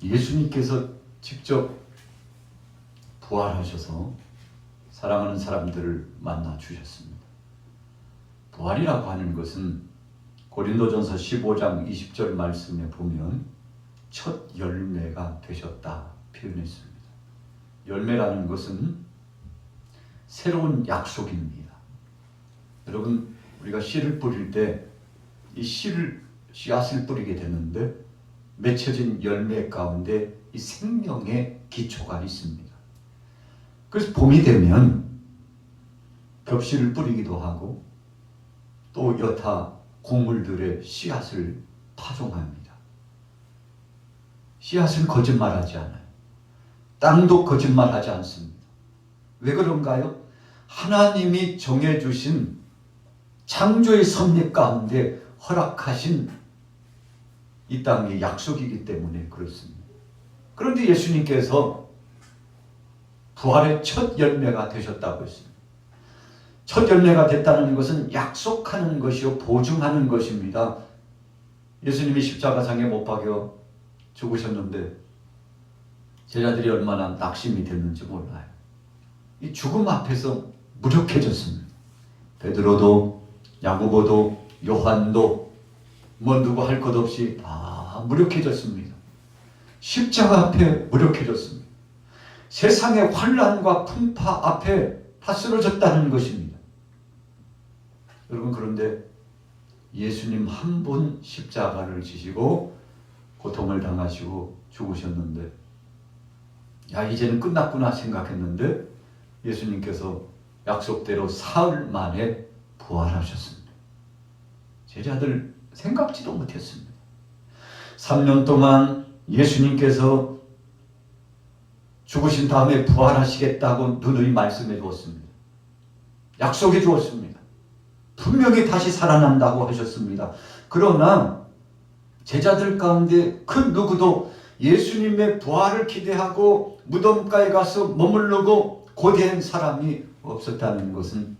예수님께서 직접 부활하셔서 사랑하는 사람들을 만나 주셨습니다. 부활이라고 하는 것은 고린도전서 15장 20절 말씀에 보면 첫 열매가 되셨다 표현했습니다. 열매라는 것은 새로운 약속입니다. 여러분, 우리가 씨를 뿌릴 때 이 씨앗을 뿌리게 되는데 맺혀진 열매 가운데 이 생명의 기초가 있습니다. 그래서 봄이 되면 겹씨를 뿌리기도 하고 또 여타 곡물들의 씨앗을 파종합니다. 씨앗은 거짓말하지 않아요. 땅도 거짓말하지 않습니다. 왜 그런가요? 하나님이 정해주신 창조의 섭리 가운데 허락하신 이 땅의 약속이기 때문에 그렇습니다. 그런데 예수님께서 부활의 첫 열매가 되셨다고 했습니다. 첫 열매가 됐다는 것은 약속하는 것이요 보증하는 것입니다. 예수님이 십자가상에 못 박여 죽으셨는데 제자들이 얼마나 낙심이 됐는지 몰라요. 이 죽음 앞에서 무력해졌습니다. 베드로도 야고보도 요한도 뭐 누구 할 것 없이 다 무력해졌습니다. 십자가 앞에 무력해졌습니다. 세상의 환난과 풍파 앞에 다 쓰러졌다는 것입니다. 여러분, 그런데 예수님 한 분 십자가를 지시고 고통을 당하시고 죽으셨는데 야, 이제는 끝났구나 생각했는데 예수님께서 약속대로 사흘 만에 부활하셨습니다. 제자들 생각지도 못했습니다. 3년 동안 예수님께서 죽으신 다음에 부활하시겠다고 누누이 말씀해 주었습니다. 약속해 주었습니다. 분명히 다시 살아난다고 하셨습니다. 그러나 제자들 가운데 그 누구도 예수님의 부활을 기대하고 무덤가에 가서 머무르고 고대한 사람이 없었다는 것은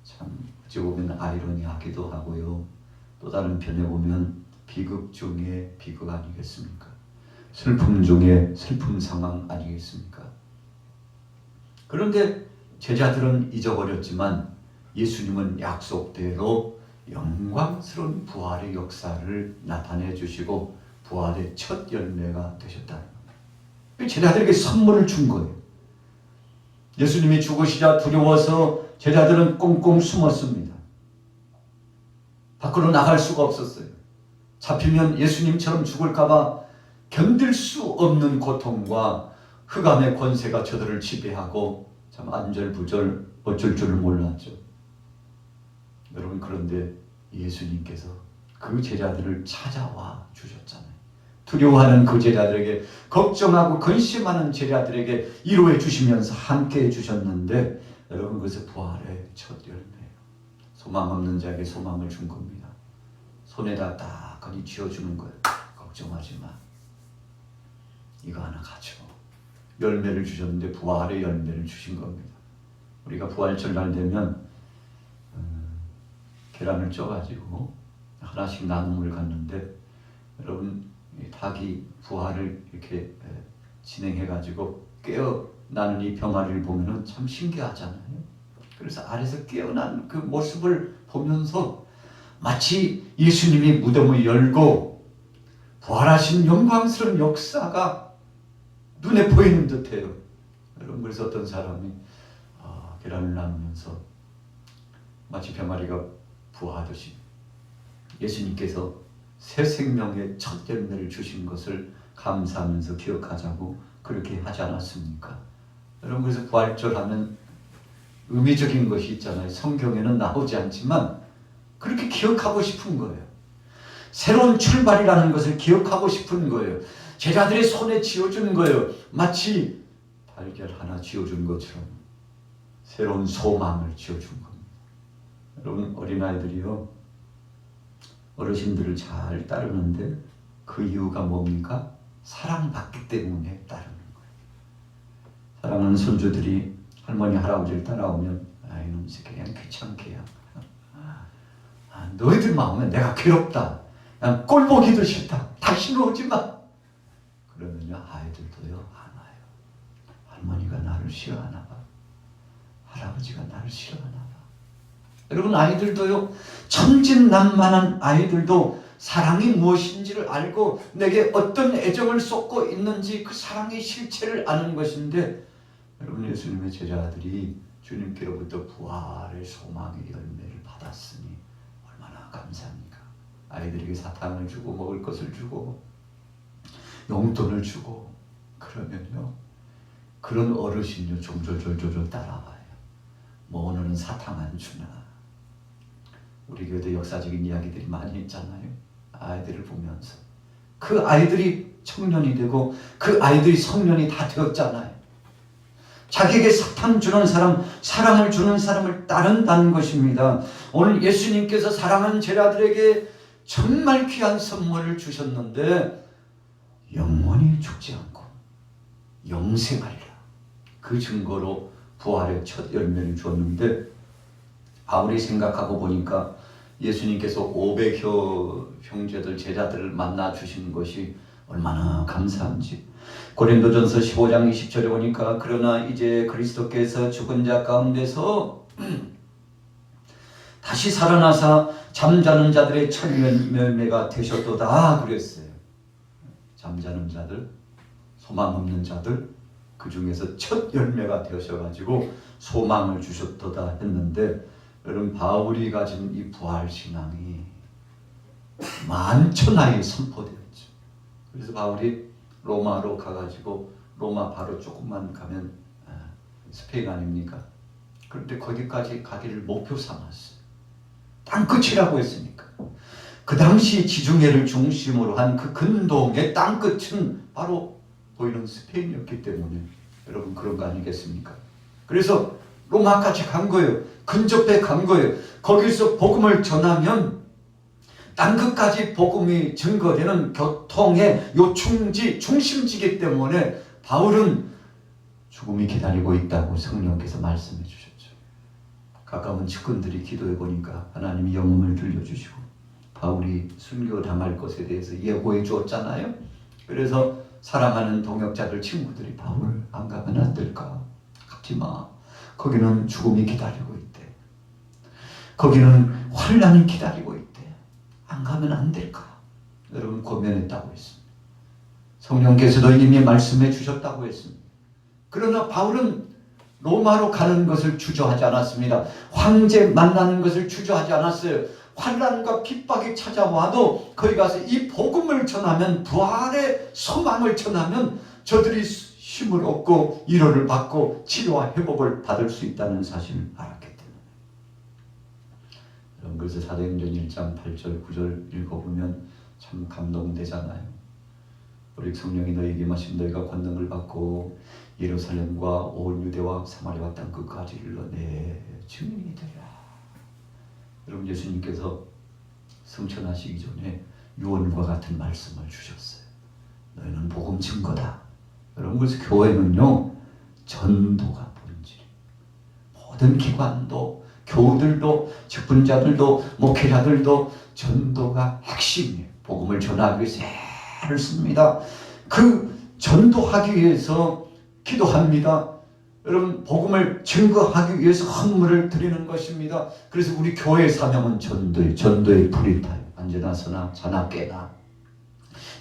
참 어찌 보면 아이러니하기도 하고요. 또 다른 편에 보면 비극 중에 비극 아니겠습니까? 슬픔 중에 슬픔 상황 아니겠습니까? 그런데 제자들은 잊어버렸지만 예수님은 약속대로 영광스러운 부활의 역사를 나타내 주시고 부활의 첫 열매가 되셨다는 겁니다. 제자들에게 선물을 준 거예요. 예수님이 죽으시자 두려워서 제자들은 꽁꽁 숨었습니다. 밖으로 나갈 수가 없었어요. 잡히면 예수님처럼 죽을까봐 견딜 수 없는 고통과 흑암의 권세가 저들을 지배하고 참 안절부절 어쩔 줄을 몰랐죠. 여러분, 그런데 예수님께서 그 제자들을 찾아와 주셨잖아요. 두려워하는 그 제자들에게, 걱정하고 근심하는 제자들에게 위로해 주시면서 함께 해 주셨는데 여러분, 그것은 부활의 첫 열매예요. 소망 없는 자에게 소망을 준 겁니다. 손에다 딱 거니 쥐어주는 거예요. 걱정하지 마. 이거 하나 가지고. 열매를 주셨는데 부활의 열매를 주신 겁니다. 우리가 부활절 날 되면 계란을 쪄가지고 하나씩 나눔을 갖는데 여러분, 닭이 부활을 이렇게 진행해가지고 깨어나는 이 병아리를 보면은 참 신기하잖아요. 그래서 아래서 깨어난 그 모습을 보면서 마치 예수님이 무덤을 열고 부활하신 영광스러운 역사가 눈에 보이는 듯해요. 여러분, 그래서 어떤 사람이 계란을 나누면서 마치 병아리가 부화하듯이 예수님께서 새 생명의 첫 열매를 주신 것을 감사하면서 기억하자고 그렇게 하지 않았습니까? 여러분, 그래서 부활절 하면 의미적인 것이 있잖아요. 성경에는 나오지 않지만 그렇게 기억하고 싶은 거예요. 새로운 출발이라는 것을 기억하고 싶은 거예요. 제자들의 손에 쥐어준 거예요. 마치 달걀 하나 쥐어준 것처럼 새로운 소망을 쥐어준 겁니다. 여러분, 어린아이들이요, 어르신들을 잘 따르는데 그 이유가 뭡니까? 사랑받기 때문에 따르는 거예요. 사랑하는 손주들이 할머니 할아버지를 따라오면 이놈 새끼 그냥 귀찮게 너희들만 오면 내가 괴롭다. 그냥 꼴보기도 싫다. 다시는 오지 마. 그러면요 아이들도요 안 와요. 할머니가 나를 싫어하나 봐. 할아버지가 나를 싫어하나 봐. 여러분 아이들도요 천진난만한 아이들도 사랑이 무엇인지를 알고 내게 어떤 애정을 쏟고 있는지 그 사랑의 실체를 아는 것인데 여러분 예수님의 제자들이 주님께로부터 부활의 소망의 열매를 받았으니 얼마나 감사합니까? 아이들에게 사탕을 주고 먹을 것을 주고 용돈을 주고 그러면요 그런 어르신요 졸졸졸졸 따라와요. 뭐 오늘은 사탕 안 주나. 우리 교회도 역사적인 이야기들이 많이 있잖아요. 아이들을 보면서 그 아이들이 청년이 되고 그 아이들이 성년이 다 되었잖아요. 자기에게 사탕 주는 사람, 사랑을 주는 사람을 따른다는 것입니다. 오늘 예수님께서 사랑하는 제자들에게 정말 귀한 선물을 주셨는데 영원히 죽지 않고 영생하리라. 그 증거로 부활의 첫 열매를 주었는데 바울이 생각하고 보니까 예수님께서 500여 형제들 제자들을 만나 주신 것이 얼마나 감사한지 고린도전서 15장 20절에 보니까 그러나 이제 그리스도께서 죽은 자 가운데서 다시 살아나사 잠자는 자들의 첫 열매가 되셨도다 그랬어요. 잠자는 자들, 소망 없는 자들 그 중에서 첫 열매가 되셔가지고 소망을 주셨도다 했는데 여러분 바울이 가진 이 부활신앙이 만천하에 선포되었죠. 그래서 바울이 로마로 가가지고 로마 바로 조금만 가면 스페인 아닙니까? 그런데 거기까지 가기를 목표 삼았어요. 땅끝이라고 했으니까. 그 당시 지중해를 중심으로 한 그 근동의 땅끝은 바로 보이는 스페인이었기 때문에 여러분 그런 거 아니겠습니까? 그래서 로마까지 간 거예요. 근접해 간 거예요. 거기서 복음을 전하면 땅끝까지 복음이 증거되는 교통의 요충지, 중심지기 때문에 바울은 죽음이 기다리고 있다고 성령께서 말씀해 주셨죠. 가까운 측근들이 기도해 보니까 하나님이 영음을 들려주시고 바울이 순교당할 것에 대해서 예고해 주었잖아요. 그래서 사랑하는 동역자들 친구들이 바울 안 가면 안 될까? 가지 마. 거기는 죽음이 기다리고 있대. 거기는 환난이 기다리고 있대. 안 가면 안 될까? 여러분 고면했다고 했습니다. 성령께서도 이미 말씀해 주셨다고 했습니다. 그러나 바울은 로마로 가는 것을 주저하지 않았습니다. 황제 만나는 것을 주저하지 않았어요. 환난과 핍박이 찾아와도 거기 가서 이 복음을 전하면 부활의 소망을 전하면 저들이 힘을 얻고 위로를 받고 치료와 회복을 받을 수 있다는 사실을 알았기 때문에 그래서 사도행전 1장 8절 9절 읽어보면 참 감동되잖아요. 우리 성령이 너희에게 마신 너희가 권능을 받고 예루살렘과 온 유대와 사마리아 땅 끝까지 이르러 내 증인이 되리라. 여러분 예수님께서 성천하시기 전에 유언과 같은 말씀을 주셨어요. 너희는 복음 증거다. 여러분 그래서 교회는요 전도가 본질이에요. 모든 기관도 교우들도 직분자들도 목회자들도 전도가 핵심이에요. 복음을 전하기 위해서 애를 씁니다. 그 전도하기 위해서 기도합니다. 여러분 복음을 증거하기 위해서 헌물을 드리는 것입니다. 그래서 우리 교회의 사명은 전도의 불이 타요. 언제나 서나 자나 깨나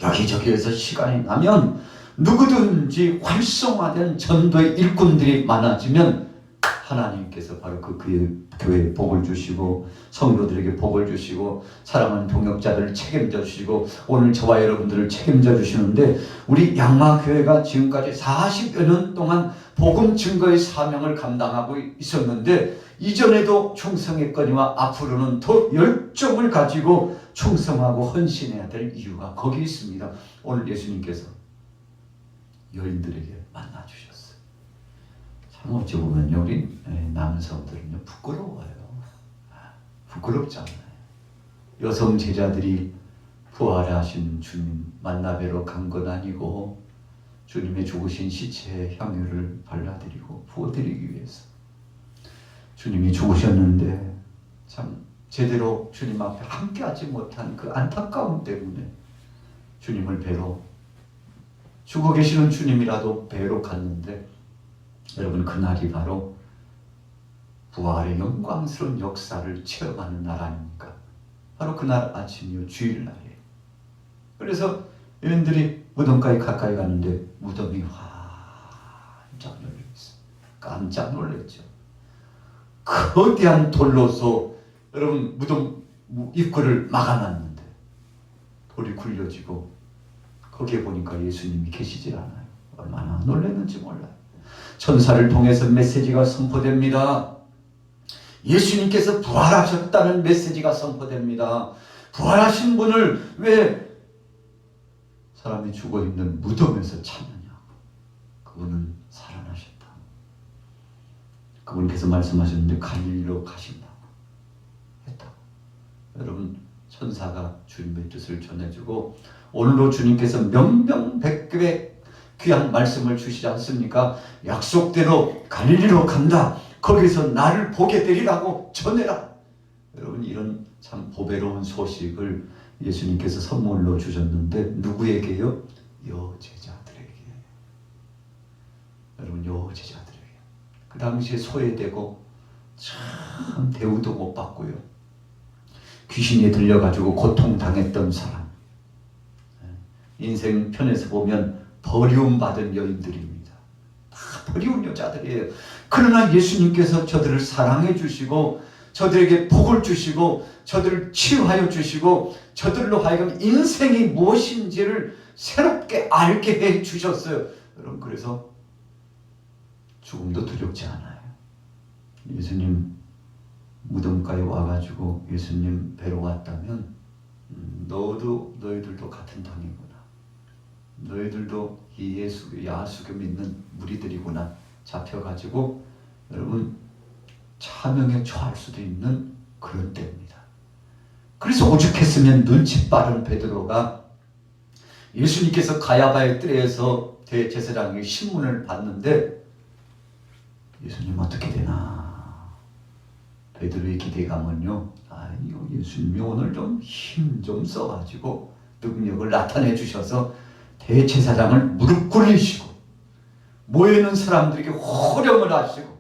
여기저기에서 시간이 나면 누구든지 활성화된 전도의 일꾼들이 많아지면 하나님께서 바로 그 교회에 복을 주시고 성도들에게 복을 주시고 사랑하는 동역자들을 책임져 주시고 오늘 저와 여러분들을 책임져 주시는데 우리 양마교회가 지금까지 40여 년 동안 복음 증거의 사명을 감당하고 있었는데 이전에도 충성했거니와 앞으로는 더 열정을 가지고 충성하고 헌신해야 될 이유가 거기 있습니다. 오늘 예수님께서 여인들에게 만나 주셨어요. 참 어찌 보면 우리 남성들은요 부끄러워요. 부끄럽잖아요. 여성 제자들이 부활하신 주님 만나 뵈러 간 건 아니고 주님의 죽으신 시체에 향유를 발라드리고 부어드리기 위해서 주님이 죽으셨는데 참 제대로 주님 앞에 함께하지 못한 그 안타까움 때문에 주님을 뵈러 죽어 계시는 주님이라도 배로 갔는데 여러분 그날이 바로 부활의 영광스러운 역사를 체험하는 날 아닙니까? 바로 그날 아침이요 주일날이에요. 그래서 여인들이 무덤가에 가까이 가는데 무덤이 환짝 열려있어요. 깜짝 놀랐죠. 거대한 돌로서 여러분 무덤 입구를 막아놨는데 돌이 굴려지고 거기에 보니까 예수님이 계시질 않아요. 얼마나 놀랐는지 몰라요. 천사를 통해서 메시지가 선포됩니다. 예수님께서 부활하셨다는 메시지가 선포됩니다. 부활하신 분을 왜 사람이 죽어있는 무덤에서 찾느냐? 그분은 살아나셨다. 그분께서 말씀하셨는데 갈릴리로 가신다고 했다고. 여러분 천사가 주님의 뜻을 전해주고 오늘도 주님께서 명명백백 귀한 말씀을 주시지 않습니까? 약속대로 갈릴리로 간다. 거기서 나를 보게 되리라고 전해라. 여러분 이런 참 보배로운 소식을 예수님께서 선물로 주셨는데 누구에게요? 여제자들에게. 여러분 여제자들에게. 그 당시에 소외되고 참 대우도 못 받고요. 귀신에 들려가지고 고통당했던 사람. 인생 편에서 보면 버리움받은 여인들입니다. 다 버리운 여자들이에요. 그러나 예수님께서 저들을 사랑해 주시고 저들에게 복을 주시고 저들을 치유하여 주시고 저들로 하여금 인생이 무엇인지를 새롭게 알게 해 주셨어요. 여러분 그래서 죽음도 두렵지 않아요. 예수님 무덤가에 와가지고 예수님 뵈러 왔다면 너희들도 같은 당이구나. 너희들도 이 야수교 믿는 무리들이구나. 잡혀가지고 여러분 차명에 처할 수도 있는 그런 때입니다. 그래서 오죽했으면 눈치 빠른 베드로가 예수님께서 가야바의 뜰에서 대제사장의 신문을 봤는데 예수님 어떻게 되나? 베드로의 기대감은요. 아니요, 예수님이 오늘 좀 힘 좀 써가지고 능력을 나타내 주셔서 대제사장을 무릎 꿇리시고 모여있는 사람들에게 호령을 하시고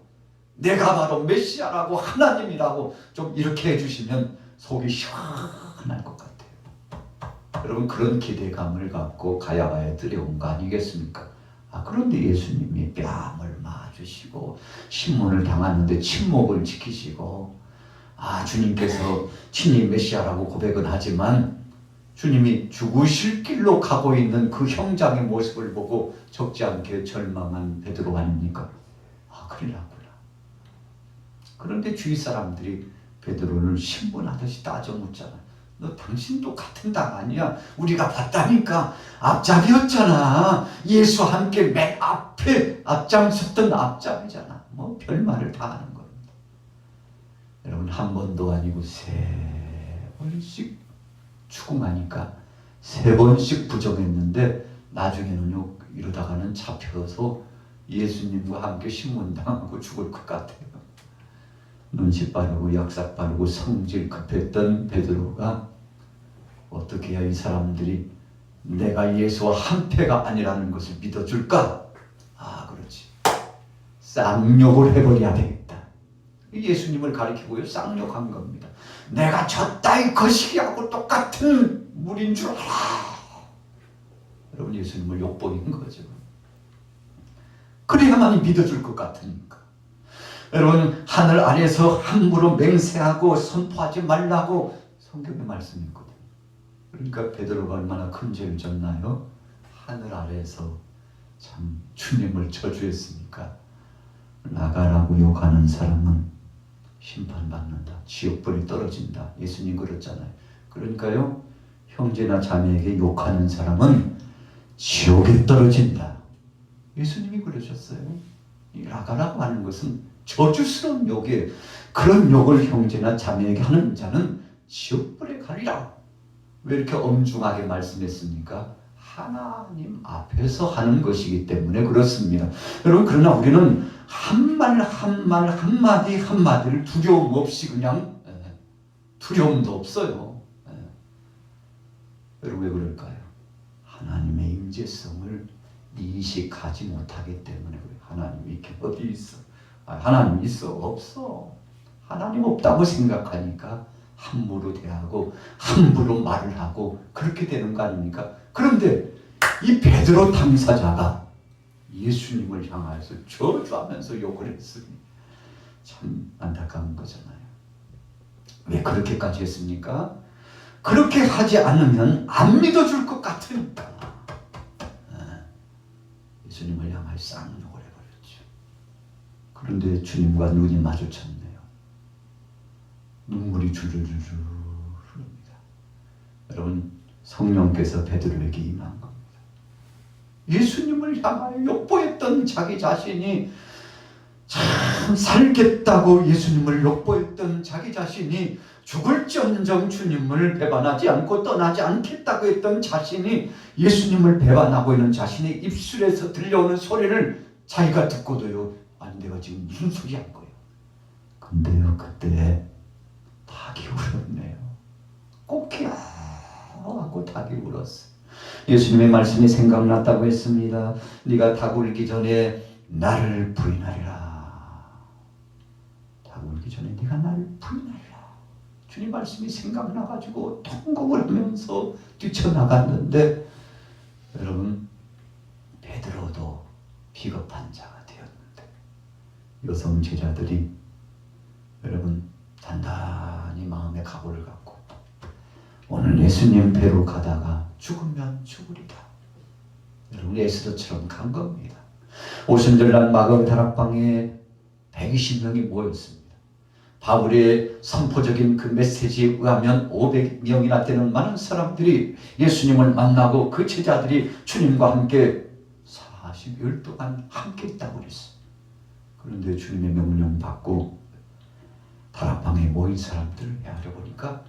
내가 바로 메시아라고 하나님이라고 좀 이렇게 해주시면 속이 시원할 것 같아요. 여러분 그런 기대감을 갖고 가야바에 들여온 거 아니겠습니까? 그런데 예수님이 뺨을 맞으시고 신문을 당하는데 침묵을 지키시고 주님께서 친히 메시아라고 고백은 하지만 주님이 죽으실 길로 가고 있는 그 형장의 모습을 보고 적지 않게 절망한 베드로 아닙니까? 큰일 났구나. 그런데 주위 사람들이 베드로를 신분하듯이 따져 묻잖아. 너 당신도 같은 당 아니야? 우리가 봤다니까. 앞잡이였잖아. 예수와 함께 맨 앞에 앞장섰던 앞잡이잖아. 뭐 별말을 다 하는 겁니다. 여러분 한 번도 아니고 세 번씩 추궁하니까 세 번씩 부정했는데 나중에는요 이러다가는 잡혀서 예수님과 함께 신문당하고 죽을 것 같아요. 눈치 빠르고 역사 빠르고 성질 급했던 베드로가 어떻게 해야 이 사람들이 내가 예수와 한패가 아니라는 것을 믿어줄까? 그렇지. 쌍욕을 해버려야 되겠다. 예수님을 가리키고요 쌍욕한 겁니다. 내가 저 따위 거시기하고 똑같은 물인 줄 알아. 여러분 예수님을 욕보인 거죠. 그래야만이 믿어줄 것 같으니까. 여러분 하늘 아래서 함부로 맹세하고 선포하지 말라고 성경에 말씀이 있거든요. 그러니까 베드로가 얼마나 큰 죄를 졌나요? 하늘 아래에서 참 주님을 저주했으니까 나가라고 욕하는 사람은 심판받는다. 지옥불이 떨어진다. 예수님 그랬잖아요. 그러니까요 형제나 자매에게 욕하는 사람은 지옥에 떨어진다. 예수님이 그러셨어요. 이 나가라고 하는 것은 저주스러운 욕이에요. 그런 욕을 형제나 자매에게 하는 자는 지옥불에 가리라. 왜 이렇게 엄중하게 말씀했습니까? 하나님 앞에서 하는 것이기 때문에 그렇습니다. 여러분 그러나 우리는 한말 한마디 한마디를 두려움 없이 그냥 두려움도 없어요. 여러분 왜 그럴까요? 하나님의 임재성을 네 이식하지 못하기 때문에 그래. 하나님이 이렇게 어디 있어? 하나님 있어? 없어. 하나님 없다고 생각하니까 함부로 대하고 함부로 말을 하고 그렇게 되는 거 아닙니까? 그런데 이 베드로 당사자가 예수님을 향하여서 저주하면서 욕을 했으니 참 안타까운 거잖아요. 왜 그렇게까지 했습니까? 그렇게 하지 않으면 안 믿어줄 것 같으니까 예수님을 향하여 쌍욕을 해버렸죠. 그런데 주님과 눈이 마주쳤네요. 눈물이 주르르르 흐릅니다. 여러분, 성령께서 베드로에게 임한 겁니다. 예수님을 향하여 욕보했던 자기 자신이 참 살겠다고 예수님을 욕보했던 자기 자신이 죽을지언정 주님을 배반하지 않고 떠나지 않겠다고 했던 자신이 예수님을 배반하고 있는 자신의 입술에서 들려오는 소리를 자기가 듣고도요, 아니 내가 지금 무슨 소리 한 거예요? 근데요, 그때 닭이 울었네요. 꼭히 하고 닭이 울었어요. 예수님의 말씀이 생각났다고 했습니다. 네가 닭 울기 전에 나를 부인하리라. 닭 울기 전에 네가 나를 부인하리라. 주님 말씀이 생각나가지고 통곡을 하면서 뛰쳐나갔는데 여러분, 베드로도 비겁한 자가 되었는데 여성 제자들이 여러분 단단히 마음의 각오를 갖고 오늘 예수님 배로 가다가 죽으면 죽으리다. 여러분 에스더처럼 간 겁니다. 오순절날 마가의 다락방에 120명이 모였습니다. 바울의 선포적인 그 메시지에 의하면 500명이나 되는 많은 사람들이 예수님을 만나고 그 제자들이 주님과 함께 40일 동안 함께 있다고 그랬어요. 그런데 주님의 명령 받고 다락방에 모인 사람들을 헤아려 보니까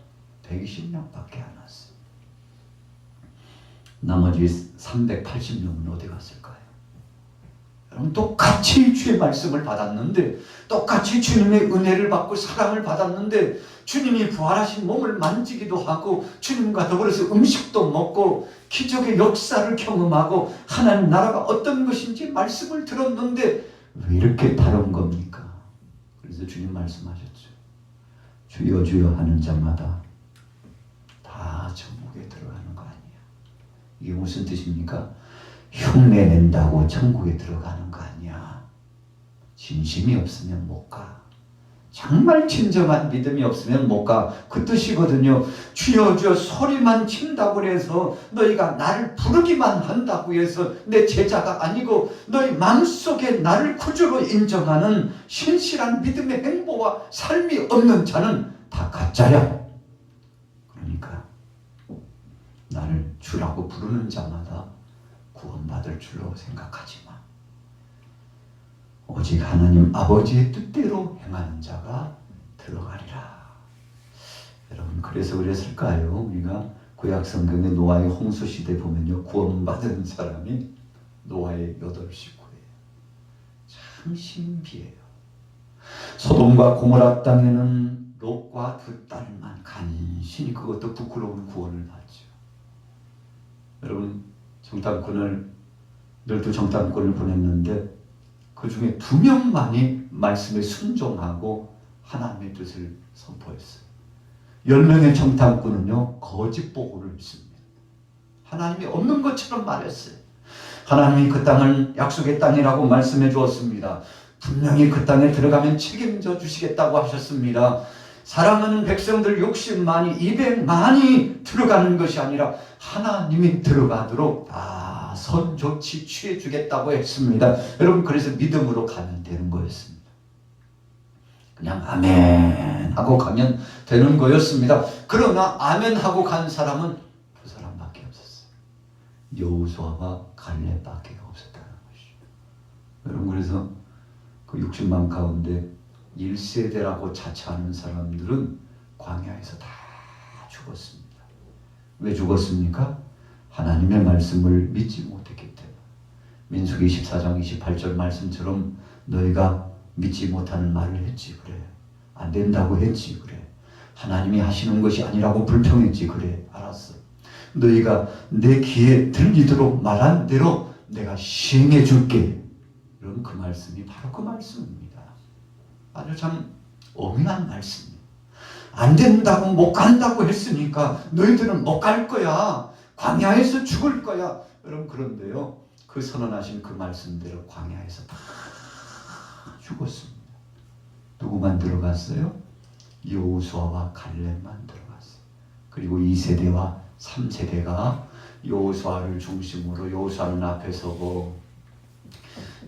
120명밖에 안 왔어요. 나머지 380명은 어디 갔을까요? 여러분, 똑같이 주의 말씀을 받았는데, 똑같이 주님의 은혜를 받고 사랑을 받았는데, 주님이 부활하신 몸을 만지기도 하고 주님과 더불어서 음식도 먹고 기적의 역사를 경험하고 하나님 나라가 어떤 것인지 말씀을 들었는데 왜 이렇게 다른 겁니까? 그래서 주님 말씀하셨죠. 주여 주여 하는 자마다 다 천국에 들어가는 거 아니야. 이게 무슨 뜻입니까? 흉내 낸다고 천국에 들어가는 거 아니야. 진심이 없으면 못 가. 정말 진정한 믿음이 없으면 못 가. 그 뜻이거든요. 주여 주여 소리만 친다고 해서 너희가 나를 부르기만 한다고 해서 내 제자가 아니고 너희 마음속에 나를 구주로 인정하는 신실한 믿음의 행보와 삶이 없는 자는 다 가짜야. 그러니까 나를 주라고 부르는 자마다 구원받을 줄로 생각하지 마. 오직 하나님 아버지의 뜻대로 행하는 자가 들어가리라. 여러분, 그래서 그랬을까요? 우리가 구약 성경의 노아의 홍수 시대 보면요, 구원받은 사람이 노아의 8식구예요. 참 신비해요. 소돔과 고모라 땅에는 롯과 두 딸만 간신히, 그것도 부끄러운 구원을 받죠. 여러분, 정탐꾼을 12정탐꾼을 보냈는데 그 중에 2명만이 말씀에 순종하고 하나님의 뜻을 선포했어요. 10명의 정탐꾼은요, 거짓 보고를 했습니다. 하나님이 없는 것처럼 말했어요. 하나님이 그 땅을 약속의 땅이라고 말씀해 주었습니다. 분명히 그 땅에 들어가면 책임져 주시겠다고 하셨습니다. 사랑하는 백성들 60만이 200만이 들어가는 것이 아니라 하나님이 들어가도록 다 선조치 취해 주겠다고 했습니다. 여러분, 그래서 믿음으로 가면 되는 거였습니다. 그냥 아멘 하고 가면 되는 거였습니다. 그러나 아멘 하고 간 사람은 두 사람밖에 없었어요. 여호수아와 갈렙밖에 없었다는 것이죠. 여러분, 그래서 그 60만 가운데 1세대라고 자처하는 사람들은 광야에서 다 죽었습니다. 왜 죽었습니까? 하나님의 말씀을 믿지 못했기 때문에. 민수기 24장 28절 말씀처럼 너희가 믿지 못하는 말을 했지, 그래. 안 된다고 했지, 그래. 하나님이 하시는 것이 아니라고 불평했지, 그래. 알았어. 너희가 내 귀에 들리도록 말한 대로 내가 시행해 줄게. 이런 그 말씀이 바로 그 말씀입니다. 아주 참 엄연한 말씀이에요. 안 된다고 못 간다고 했으니까 너희들은 못 갈 거야. 광야에서 죽을 거야. 여러분 그런데요. 그 선언하신 그 말씀대로 광야에서 다 죽었습니다. 누구만 들어갔어요? 여호수아와 갈렙만 들어갔어요. 그리고 2세대와 3세대가 여호수아를 중심으로 여호수아는 앞에 서고,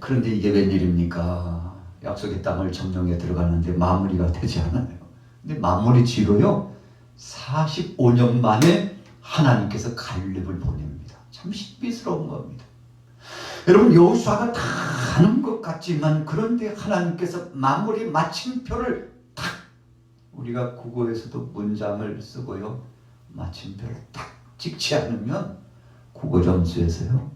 그런데 이게 웬일입니까? 약속의 땅을 점령해 들어가는데 마무리가 되지 않아요. 근데 마무리 지로요 45년 만에 하나님께서 갈렙을 보냅니다. 참 신비스러운 겁니다. 여러분 여호수아가 다 하는 것 같지만 그런데 하나님께서 마무리 마침표를 딱, 우리가 국어에서도 문장을 쓰고요 마침표를 딱 찍지 않으면 국어 점수에서요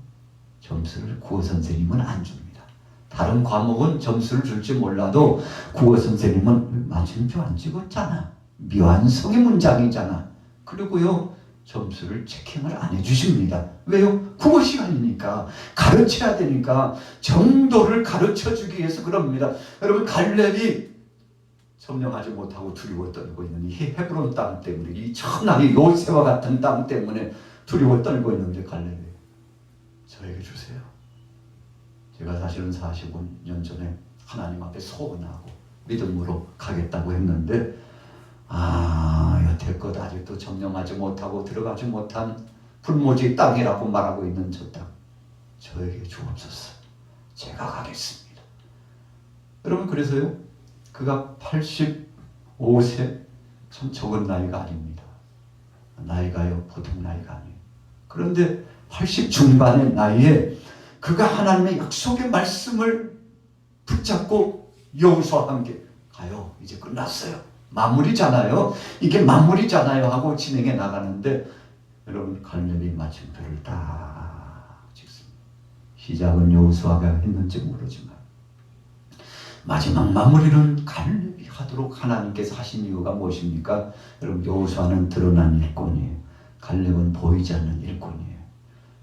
점수를 국어 선생님은 안 줍니다. 다른 과목은 점수를 줄지 몰라도 국어 선생님은 마침표 안 찍었잖아, 미완성의 문장이잖아, 그리고요 점수를 체킹을 안 해주십니다. 왜요? 국어 시간이니까, 가르쳐야 되니까, 정도를 가르쳐주기 위해서 그럽니다. 여러분 갈렙이 점령하지 못하고 두려워 떨고 있는 이 헤브론 땅 때문에, 이 천하의 요새와 같은 땅 때문에 두려워 떨고 있는데 갈렙이 저에게 주세요. 제가 사실은 45년 전에 하나님 앞에 소원하고 믿음으로 가겠다고 했는데 여태껏 아직도 점령하지 못하고 들어가지 못한 불모지 땅이라고 말하고 있는 저 땅 저에게 주옵소서. 제가 가겠습니다. 여러분 그래서요 그가 85세, 참 적은 나이가 아닙니다. 나이가요 보통 나이가 아니에요. 그런데 80 중반의 나이에 그가 하나님의 약속의 말씀을 붙잡고 여호수아와 함께 가요. 이제 끝났어요. 마무리잖아요. 이게 마무리잖아요 하고 진행해 나가는데 여러분 갈렙이 마침표를 딱 찍습니다. 시작은 여호수아가 했는지 모르지만 마지막 마무리는 갈렙이 하도록 하나님께서 하신 이유가 무엇입니까? 여러분 여호수아는 드러난 일꾼이에요. 갈렙은 보이지 않는 일꾼이에요.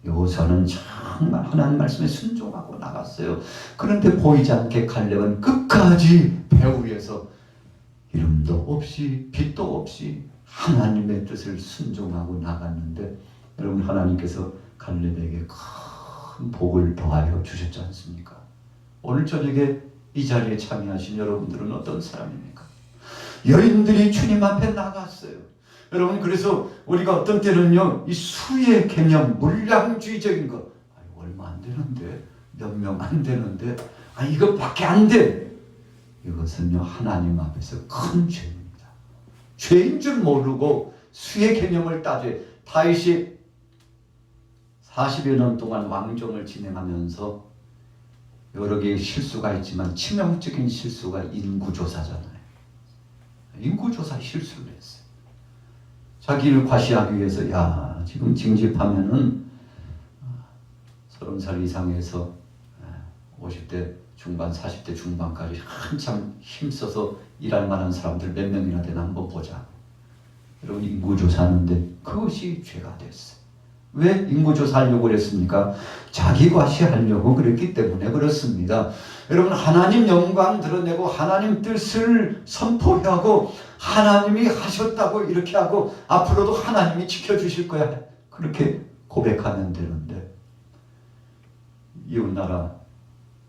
여호수아는 정말 하나님 말씀에 순종하고 나갔어요. 그런데 보이지 않게 갈렙은 끝까지 배 위에서 이름도 없이 빛도 없이 하나님의 뜻을 순종하고 나갔는데 여러분 하나님께서 갈렙에게 큰 복을 더하여 주셨지 않습니까? 오늘 저녁에 이 자리에 참여하신 여러분들은 어떤 사람입니까? 여인들이 주님 앞에 나갔어요. 여러분 그래서 우리가 어떤 때는요 이 수의 개념, 물량주의적인 거 얼마 안 되는데, 몇 명 안 되는데, 이것밖에 안 돼. 이것은요 하나님 앞에서 큰 죄입니다. 죄인 줄 모르고 수의 개념을 따져. 다윗이 40여 년 동안 왕정을 진행하면서 여러 개의 실수가 있지만 치명적인 실수가 인구조사잖아요. 인구조사 실수를 했어요. 자기를 과시하기 위해서 지금 징집하면은 30살 이상에서 50대 중반, 40대 중반까지 한참 힘써서 일할 만한 사람들 몇 명이나 되나 한번 보자. 여러분 인구조사하는데 그것이 죄가 됐어요. 왜 인구조사하려고 그랬습니까? 자기 과시하려고 그랬기 때문에 그렇습니다. 여러분 하나님 영광 드러내고 하나님 뜻을 선포하고 하나님이 하셨다고 이렇게 하고 앞으로도 하나님이 지켜주실 거야 그렇게 고백하면 되는데 이웃나라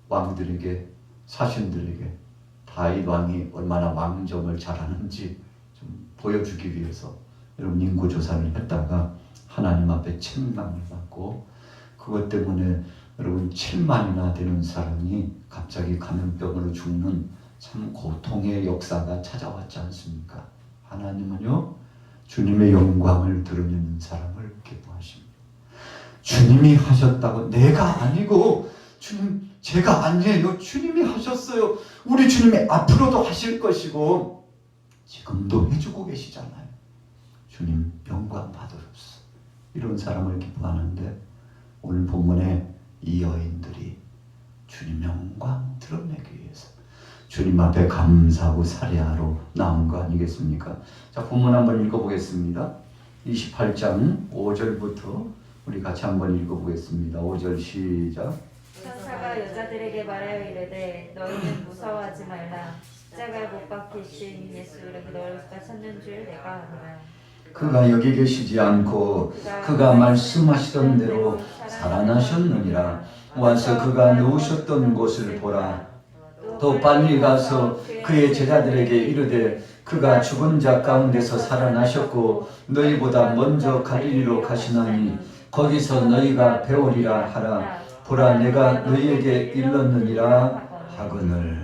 왕들에게, 사신들에게 다윗 왕이 얼마나 왕정을 잘하는지 좀 보여주기 위해서 여러분 인구조사를 했다가 하나님 앞에 책망을 받고 그것 때문에 여러분 7만이나 되는 사람이 갑자기 감염병으로 죽는 참 고통의 역사가 찾아왔지 않습니까? 하나님은요 주님의 영광을 드러내는 사람을 기뻐하십니다. 주님이 하셨다고, 내가 아니고 주님 제가 아니에요. 주님이 하셨어요. 우리 주님이 앞으로도 하실 것이고 지금도 해주고 계시잖아요. 주님 영광 받으셨어. 이런 사람을 기뻐하는데 오늘 본문에 이 여인들이 주님 영광 드러내기 위해서 주님 앞에 감사하고 살해하러 나온 거 아니겠습니까? 자, 본문 한번 읽어보겠습니다. 28장 5절부터 우리 같이 한번 읽어보겠습니다. 5절 시작. 천사가 여자들에게 말하여 이르되 너희는 무서워하지 말라. 십자가에 못 박히신 예수를 너희가 찾는 줄 내가 아노라. 그가 여기 계시지 않고 그가 말씀하시던 대로 살아나셨느니라. 와서 그가 누우셨던 곳을 보라. 또 빨리 가서 그의 제자들에게 이르되 그가 죽은 자 가운데서 살아나셨고 너희보다 먼저 갈릴리로 가시나니 거기서 너희가 배우리라 하라. 보라, 내가 너희에게 일렀느니라 하거늘.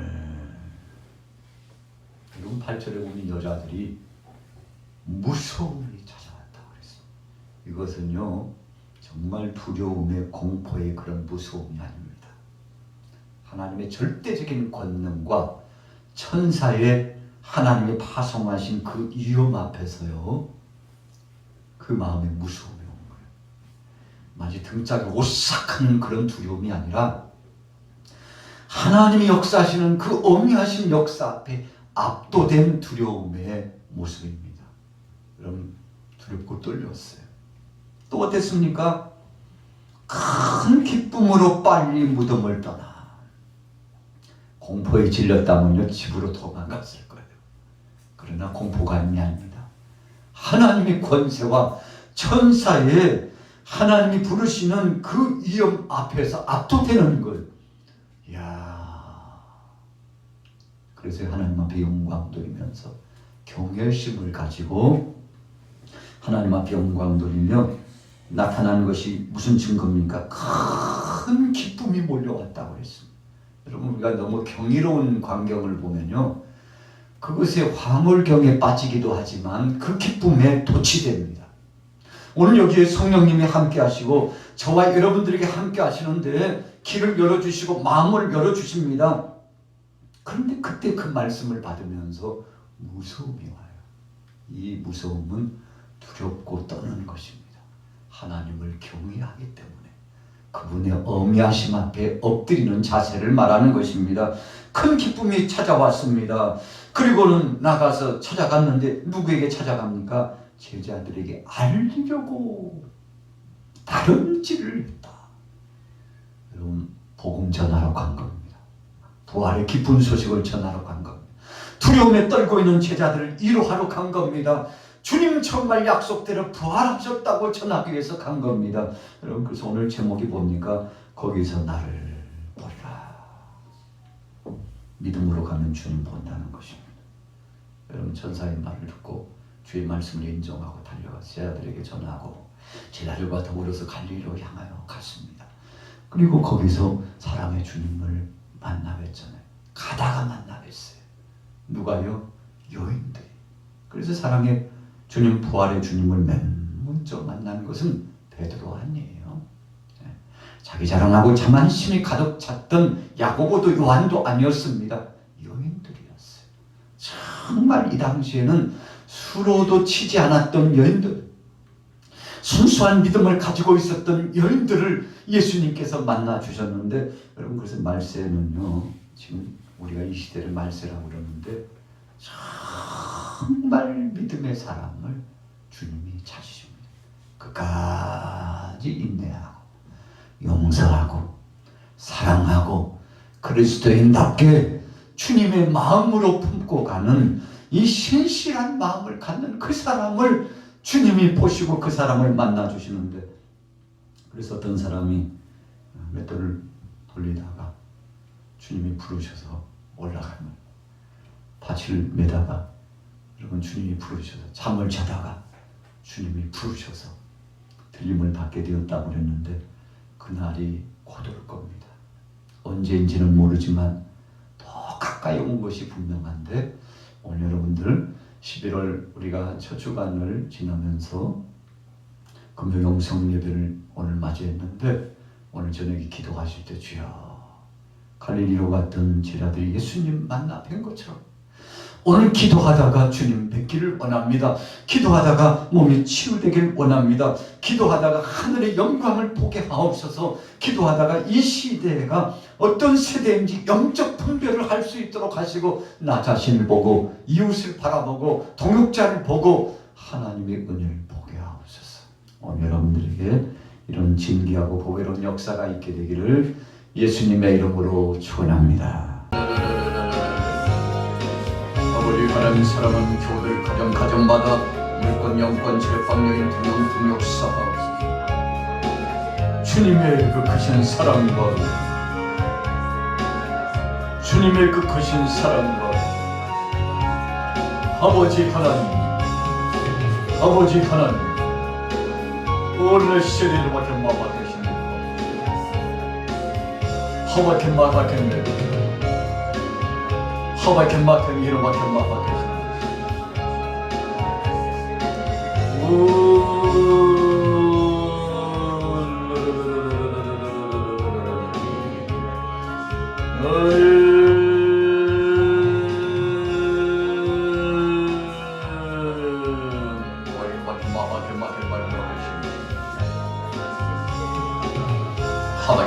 그리고 8절에 보면 여자들이 무서움이 찾아왔다고 그랬습니다. 이것은요 정말 두려움의 공포의 그런 무서움이 아닙니다. 하나님의 절대적인 권능과 천사의 하나님이 파송하신 그 위험 앞에서요 그 마음의 무서움이 온 거예요. 마치 등짝이 오싹한 그런 두려움이 아니라 하나님이 역사하시는 그 어미하신 역사 앞에 압도된 두려움의 모습입니다. 여러분 두렵고 떨렸어요. 또 어땠습니까? 큰 기쁨으로 빨리 무덤을 떠나 공포에 질렸다면요 집으로 도망갔을 거예요. 그러나 공포가 아닙니다. 하나님의 권세와 천사의 하나님이 부르시는 그 위험 앞에서 압도되는 거예요. 이야, 그래서 하나님 앞에 영광 돌리면서 경외심을 가지고 하나님 앞에 영광 돌리며 나타나는 것이 무슨 증거입니까? 큰 기쁨이 몰려왔다고 했습니다. 여러분 우리가 너무 경이로운 광경을 보면요 그것에 화물경에 빠지기도 하지만 그 기쁨에 도취됩니다. 오늘 여기에 성령님이 함께 하시고 저와 여러분들에게 함께 하시는데 길을 열어주시고 마음을 열어주십니다. 그런데 그때 그 말씀을 받으면서 무서움이 와요. 이 무서움은 두렵고 떠는 것입니다. 하나님을 경외하기 때문에 그분의 어미하심 앞에 엎드리는 자세를 말하는 것입니다. 큰 기쁨이 찾아왔습니다. 그리고는 나가서 찾아갔는데 누구에게 찾아갑니까? 제자들에게 알리려고 다름질을 했다. 여러분 복음 전하러 간 겁니다. 부활의 기쁜 소식을 전하러 간 겁니다. 두려움에 떨고 있는 제자들을 위로하러 간 겁니다. 주님 정말 약속대로 부활하셨다고 전하기 위해서 간 겁니다. 여러분 그래서 오늘 제목이 뭡니까? 거기서 나를 보리라. 믿음으로 가면 주님 본다는 것입니다. 여러분 천사의 말을 듣고 주의 말씀을 인정하고 달려가서 제자들에게 전하고 제자들과 더불어서 갈릴리로 향하여 갔습니다. 그리고 거기서 사랑의 주님을 만나뵀잖아요. 가다가 만나뵀어요. 누가요? 여인들이. 그래서 사랑의 주님, 부활의 주님을 맨 먼저 만난 것은 베드로 아니에요. 자기 자랑하고 자만심이 가득 찼던 야고보도 요한도 아니었습니다. 여인들이었어요. 정말 이 당시에는 수로도 치지 않았던 여인들, 순수한 믿음을 가지고 있었던 여인들을 예수님께서 만나 주셨는데 여러분 그래서 말세는요 지금 우리가 이 시대를 말세라고 그러는데 정말 믿음의 사람을 주님이 찾으십니다. 끝까지 인내하고 용서하고 사랑하고 그리스도인답게 주님의 마음으로 품고 가는 이 신실한 마음을 갖는 그 사람을 주님이 보시고 그 사람을 만나 주시는데 그래서 어떤 사람이 맷돌을 돌리다가 주님이 부르셔서 올라가면 밭을 매다가 여러분 주님이 부르셔서 잠을 자다가 주님이 부르셔서 들림을 받게 되었다고 그랬는데 그날이 곧 올 겁니다. 언제인지는 모르지만 더 가까이 온 것이 분명한데 오늘 여러분들 11월 우리가 첫 주간을 지나면서 금요 영성 예배를 오늘 맞이했는데 오늘 저녁에 기도하실 때 주여 갈릴리로 갔던 제자들이 예수님 만나 뵌 것처럼 오늘 기도하다가 주님 뵙기를 원합니다. 기도하다가 몸이 치유되길 원합니다. 기도하다가 하늘의 영광을 보게 하옵소서. 기도하다가 이 시대가 어떤 세대인지 영적 분별을 할 수 있도록 하시고 나 자신을 보고 이웃을 바라보고 동역자를 보고 하나님의 은혜를 보게 하옵소서. 오늘 여러분들에게 이런 진귀하고 보배로운 역사가 있게 되기를 예수님의 이름으로 축원합니다. 아버지 하나님, 사랑하는 교들 가정마다 물권, 영권, 제방여인 등등 역사하옵소서. 주님의 그 크신 사랑과 주님의 그 크신 사랑과 아버지 하나님 오늘 시대를 밖에 마박하시는 하밖에 마박했네 하밖에 마박한 이름 밖에 마박하시는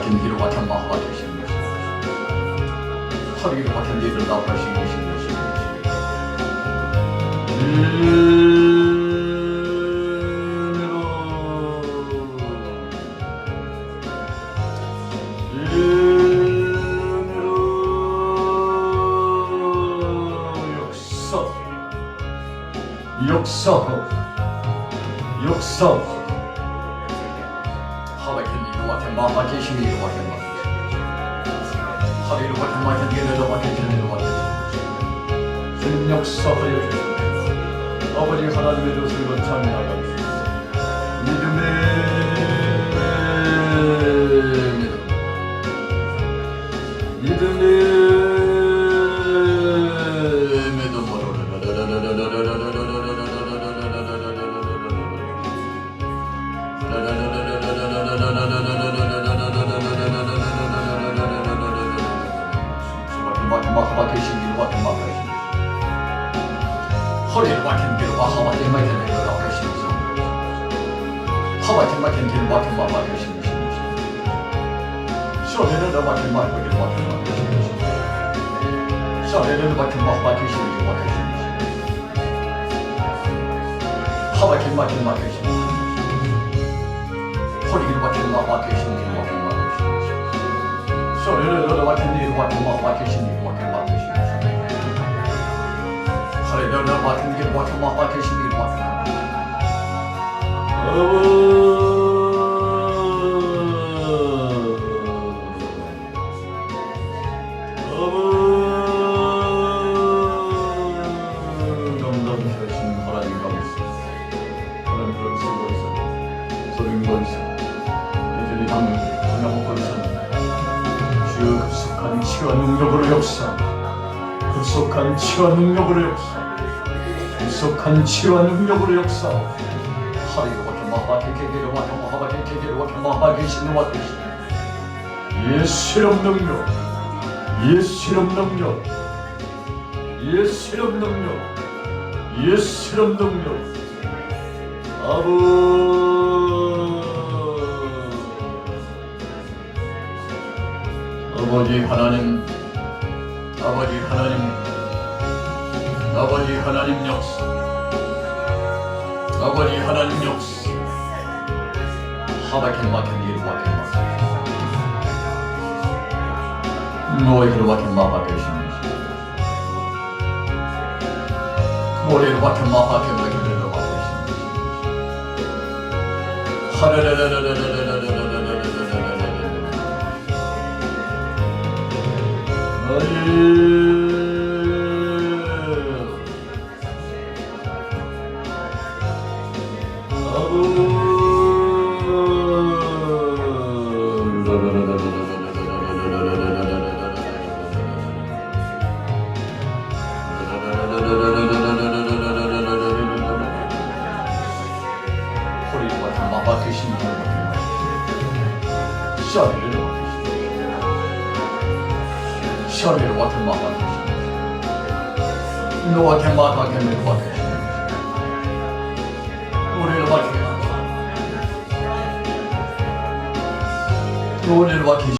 하나님 기로 막힌 마하바케신 것이 하루기로 막힌 일을 나빠신 것인 역사 하나님 이로 막힌 마하바케신 이로 막힌 하루기로 막힌 막힌 일을 막힌 일로 막힌 주님 역사하여 주시옵소서. 아버지 하나님의 뜻을 거쳐 나가주시옵소서. 믿음의 믿음으로 마하바케신 이로 막힌 마하바케신 허리를 막힌 길로 하바케 막힌 길로 막히신 하바케 막힌 길로 막힌 마바케신 쇼레를 막힌 마바케 막힌 쇼레를 막힌 마바케신 막히신 하바케 막힌 마케신 허리를 막힌 마바케신 막힌 마케신 쇼레를 막힌 길로 막힌 마바케신 막힌 마케신 하레려나 막힌 길 막힌 마바케신 길 막힌 넘넘하신 하나님 감사합니다. 하나님 그런 선거에서 소린 거에서 여전히 당하고 있었는데 주여 급속한 치와 능력으로 역사 급속한 치와 능력으로 역사 급속한 치와 능력으로 역사 하리로 와케 마하바케 케게로 와케 마하바케 케게로 와케 마하바케 신노 와케 예수의 능력 예수의 능력 예수의 능력 예수의 능력 아버지 하나님 역사 아버지 하나님 역사 하바케 마케 일 와케 노예를 와케 마바케 신이 모래를 와케 마바케 마케를 와케 신이 셔리를 와케 마바케 노와케 마바케 메와케 우리를 와케 우리를 와케